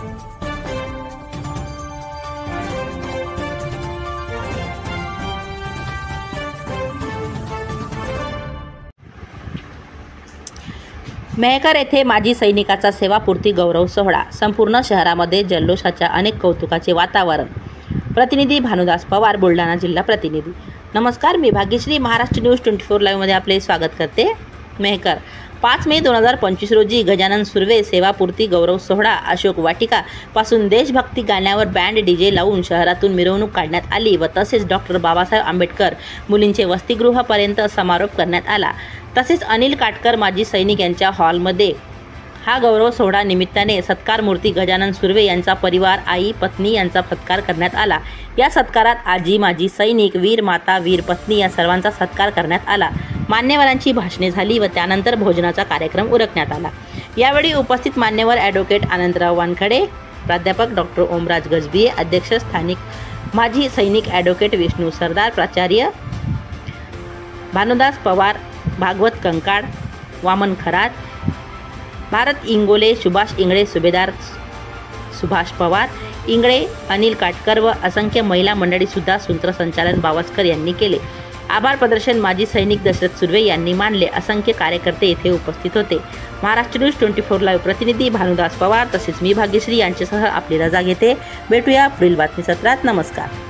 मेहकर येथे माजी सैनिकाचा सेवापूर्ती गौरव सोहळा। संपूर्ण शहरामध्ये जल्लोषाच्या अनेक कौतुकाचे वातावरण। प्रतिनिधी भानुदास पवार, बुलढाणा जिल्हा प्रतिनिधी। नमस्कार, मी भाग्यश्री महाराष्ट्र न्यूज 24 लाईव्ह मध्ये आपले स्वागत करते। मेहकर 5 मे 2025 रोजी गजानन सुर्वे सेवापूर्ती गौरव सोहळा अशोक वाटिका पासून देशभक्ती गाण्यावर बँड डीजे लावून शहरातून मिरवणूक काढण्यात आली व तसेच डॉक्टर बाबासाहेब आंबेडकर मुलींचे वसतिगृहापर्यंत समारोप करण्यात आला। तसेच अनिल काटकर माजी सैनिक यांच्या हॉलमध्ये हा गौरव सोहळा निमित्ताने सत्कार मूर्ती गजानन सुर्वे यांचा परिवार, आई, पत्नी यांचा सत्कार करण्यात आला। या सत्कारात आजी, माजी सैनिक, वीर माता, वीर पत्नी या सर्वांचा सत्कार करण्यात आला। मान्यवरांची भाषणे झाली व त्यानंतर भोजनाचा कार्यक्रम उरकण्यात आला। यावेळी उपस्थित मान्यवर ॲडव्होकेट आनंदराव वानखडे, प्राध्यापक डॉक्टर ओमराज गजबिये, अध्यक्ष स्थानिक माजी सैनिक ॲडव्होकेट विष्णू सरदार, प्राचार्य भानुदास पवार, भागवत कंकाड, वामन खरात, भारत इंगोले, सुभाष इंगळे, सुभेदार सुभाष पवार इंगळे, अनिल काटकर व असंख्य महिला मंडळी सुद्धा सूत्रसंचालन बावस्कर यांनी केले। आभार प्रदर्शन माजी सैनिक दशरथ सुर्वे यांनी मानले। असंख्य कार्यकर्ते येथे उपस्थित होते। महाराष्ट्र न्यूज 24 लाईव्ह प्रतिनिधी भानुदास पवार तसेच मी भाग्यश्री यांच्यासह आपली रजा घेते। भेटूया पुढील बातमी सत्रात। नमस्कार।